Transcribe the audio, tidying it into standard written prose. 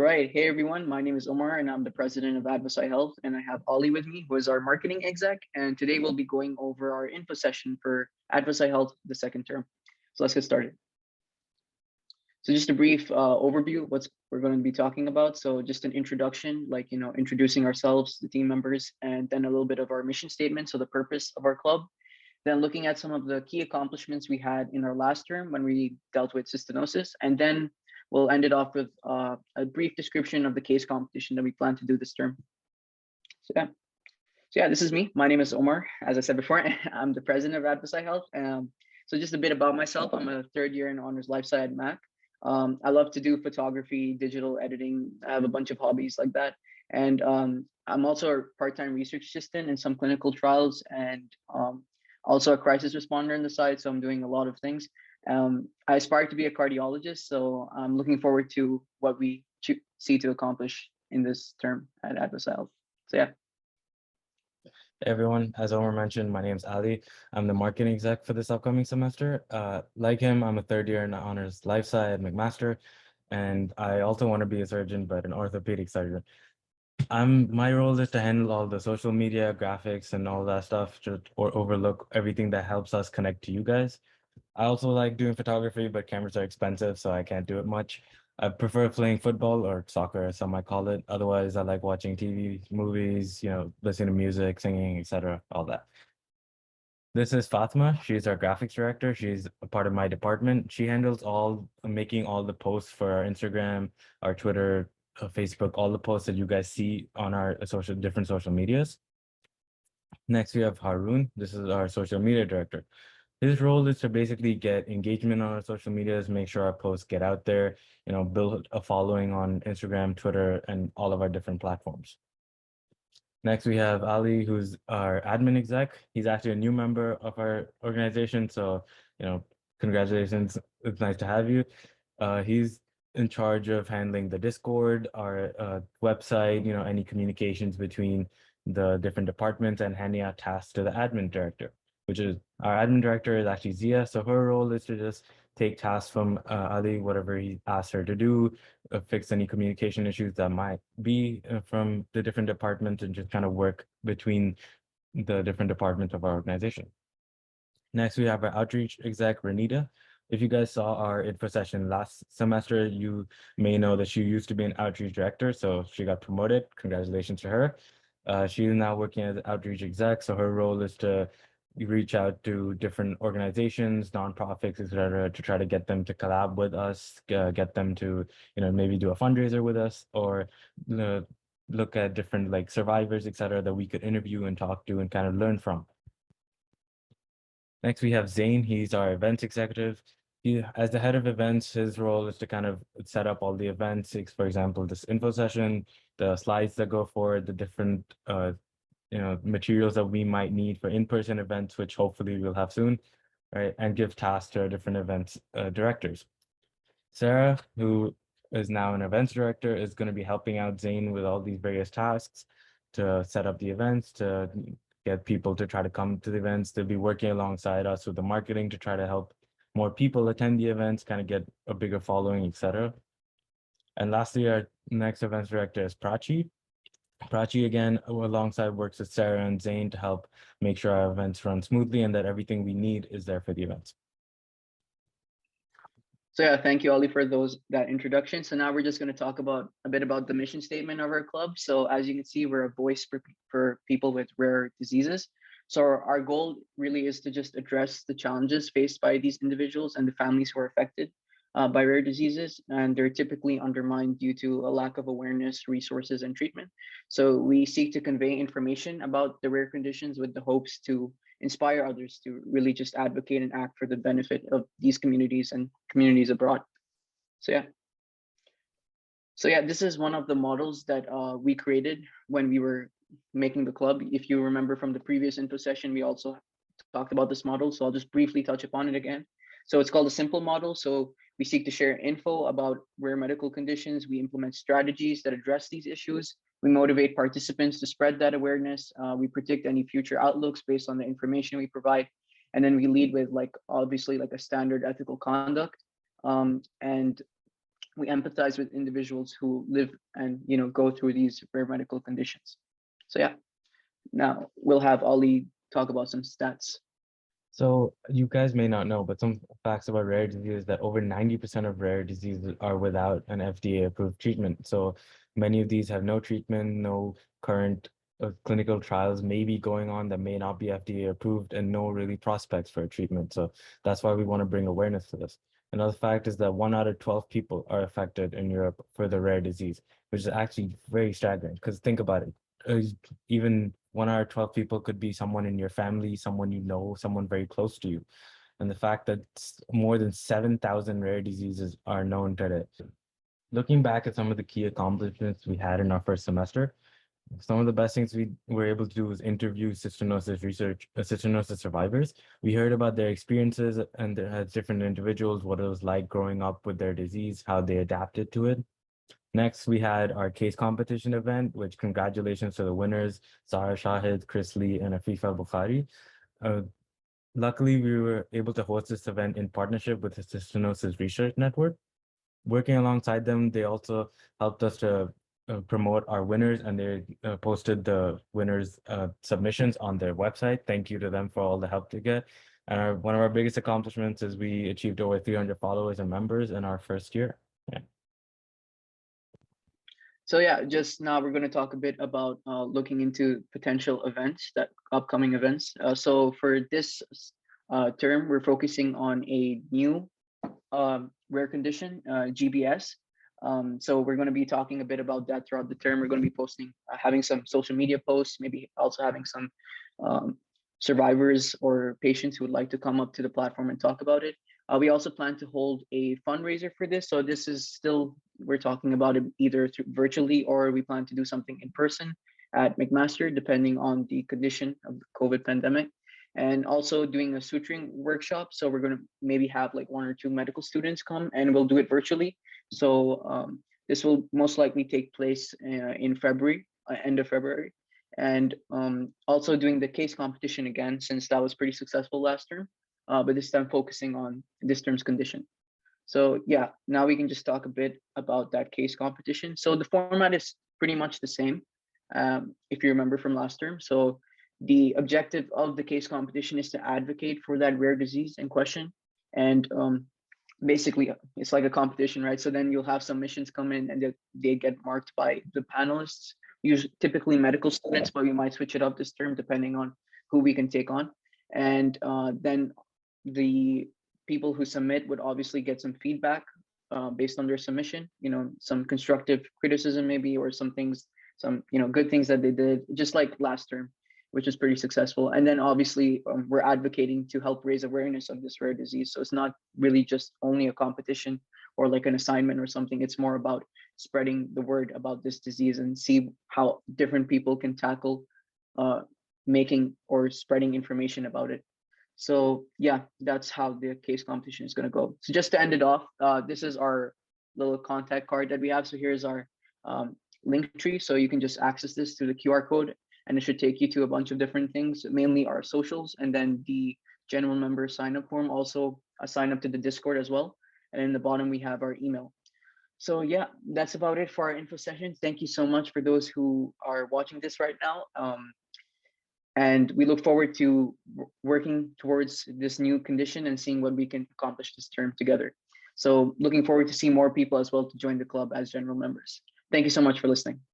right. Hey, everyone. My name is Omar, and I'm the president of AdvoSci Health. And I have Ollie with me, who is our marketing exec. And today we'll be going over our info session for AdvoSci Health, the second term. So let's get started. So just a brief overview of what we're going to be talking about. So just an introduction, like, introducing ourselves, the team members, and then a little bit of our mission statement. So the purpose of our club. Then looking at some of the key accomplishments we had in our last term when we dealt with cystinosis. And then we'll end it off with a brief description of the case competition that we plan to do this term. So yeah, this is me. My name is Omar. As I said before, I'm the president of AdvoSci Health. So just a bit about myself. I'm a third year in honors life sci at Mac. I love to do photography, digital editing. I have a bunch of hobbies like that. And I'm also a part-time research assistant in some clinical trials and also a crisis responder on the side. So I'm doing a lot of things. I aspire to be a cardiologist. So I'm looking forward to what we see to accomplish in this term at AdvoSci Health. So yeah. Hey everyone, as Omar mentioned, my name is Ali. I'm the marketing exec for this upcoming semester. Like him, I'm a third year in honors life sci at McMaster, and I also want to be a surgeon, but an orthopedic surgeon. My role is to handle all the social media, graphics, and all that stuff, or overlook everything that helps us connect to you guys. I also like doing photography, but cameras are expensive, so I can't do it much. I prefer playing football or soccer, as some might call it. Otherwise, I like watching TV, movies, listening to music, singing, etc., all that. This is Fatma. She's our graphics director. She's a part of my department. She handles making all the posts for our Instagram, our Twitter, Facebook, all the posts that you guys see on our different social medias. Next, we have Haroon. This is our social media director. His role is to basically get engagement on our social medias, make sure our posts get out there, build a following on Instagram, Twitter, and all of our different platforms. Next, we have Ali, who's our admin exec. He's actually a new member of our organization. So, congratulations. It's nice to have you. He's in charge of handling the Discord, our website, any communications between the different departments and handing out tasks to the admin director, which is our admin director is actually Zia. So her role is to just take tasks from Ali, whatever he asks her to do, fix any communication issues that might be from the different departments, and just kind of work between the different departments of our organization. Next, we have our outreach exec, Renita. If you guys saw our info session last semester, you may know that she used to be an outreach director, so she got promoted. Congratulations to her. She is now working as an outreach exec, so her role is to reach out to different organizations, nonprofits, etc., to try to get them to collab with us, get them to, maybe do a fundraiser with us, or look at different like survivors, etc., that we could interview and talk to and kind of learn from. Next, we have Zane. He's our events executive. As the head of events, his role is to kind of set up all the events. For example, this info session, the slides that go for it, the different materials that we might need for in-person events, which hopefully we'll have soon, right? And give tasks to our different events directors. Sarah, who is now an events director, is going to be helping out Zane with all these various tasks to set up the events, to get people to try to come to the events. They'll be working alongside us with the marketing to try to help more people attend the events, kind of get a bigger following, etc. And lastly, our next events director is Prachi. Prachi, again, alongside works with Sarah and Zane to help make sure our events run smoothly and that everything we need is there for the events. So yeah, thank you, Ali, for that introduction. So now we're just going to talk about a bit about the mission statement of our club. So as you can see, we're a voice for people with rare diseases. So our goal really is to just address the challenges faced by these individuals and the families who are affected by rare diseases, and they're typically undermined due to a lack of awareness, resources, and treatment. So we seek to convey information about the rare conditions with the hopes to inspire others to really just advocate and act for the benefit of these communities and communities abroad. So yeah, this is one of the models that we created when we were making the club. If you remember from the previous info session, we also talked about this model. So I'll just briefly touch upon it again. So it's called a simple model. So we seek to share info about rare medical conditions. We implement strategies that address these issues. We motivate participants to spread that awareness. We predict any future outlooks based on the information we provide. And then we lead with obviously a standard ethical conduct. And we empathize with individuals who live and go through these rare medical conditions. So yeah, now we'll have Ali talk about some stats. So you guys may not know, but some facts about rare diseases that over 90% of rare diseases are without an FDA approved treatment. So many of these have no treatment, no current clinical trials may be going on that may not be FDA approved, and no really prospects for a treatment. So that's why we want to bring awareness to this. Another fact is that 1 out of 12 people are affected in Europe for the rare disease, which is actually very staggering because think about it. Even 1 out of 12 people could be someone in your family, someone you know, someone very close to you. And the fact that more than 7,000 rare diseases are known today. Looking back at some of the key accomplishments we had in our first semester, some of the best things we were able to do was interview cystinosis survivors. We heard about their experiences and as different individuals, what it was like growing up with their disease, how they adapted to it. Next, we had our case competition event, which congratulations to the winners, Zara Shahid, Chris Lee, and Afifa Bukhari. Luckily, we were able to host this event in partnership with the Cystinosis Research Network. Working alongside them, they also helped us to promote our winners, and they posted the winners' submissions on their website. Thank you to them for all the help they get. And one of our biggest accomplishments is we achieved over 300 followers and members in our first year. Yeah. So yeah, just now we're going to talk a bit about looking into potential events, that upcoming events. So for this term, we're focusing on a new rare condition, GBS. So we're going to be talking a bit about that throughout the term. We're going to be posting, having some social media posts, maybe also having some survivors or patients who would like to come up to the platform and talk about it. We also plan to hold a fundraiser for this. So this is still, we're talking about it either virtually, or we plan to do something in person at McMaster, depending on the condition of the COVID pandemic. And also doing a suturing workshop. So we're going to maybe have like 1 or 2 medical students come, and we'll do it virtually. So this will most likely take place in February, end of February. And also doing the case competition again, since that was pretty successful last term, but this time focusing on this term's condition. So yeah, now we can just talk a bit about that case competition. So the format is pretty much the same, if you remember from last term. So the objective of the case competition is to advocate for that rare disease in question. And basically, it's like a competition, right? So then you'll have submissions come in, and they get marked by the panelists, usually typically medical students, but we might switch it up this term depending on who we can take on. And then the people who submit would obviously get some feedback based on their submission, some constructive criticism maybe, or some things, some good things that they did, just like last term, which is pretty successful. And then obviously we're advocating to help raise awareness of this rare disease. So it's not really just only a competition or like an assignment or something. It's more about spreading the word about this disease and see how different people can tackle making or spreading information about it. So yeah, that's how the case competition is going to go. So just to end it off, this is our little contact card that we have. So here's our link tree. So you can just access this through the QR code, and it should take you to a bunch of different things, mainly our socials, and then the general member sign up form, also a sign up to the Discord as well. And in the bottom, we have our email. So yeah, that's about it for our info session. Thank you so much for those who are watching this right now. And we look forward to working towards this new condition and seeing what we can accomplish this term together. So looking forward to see more people as well to join the club as general members. Thank you so much for listening.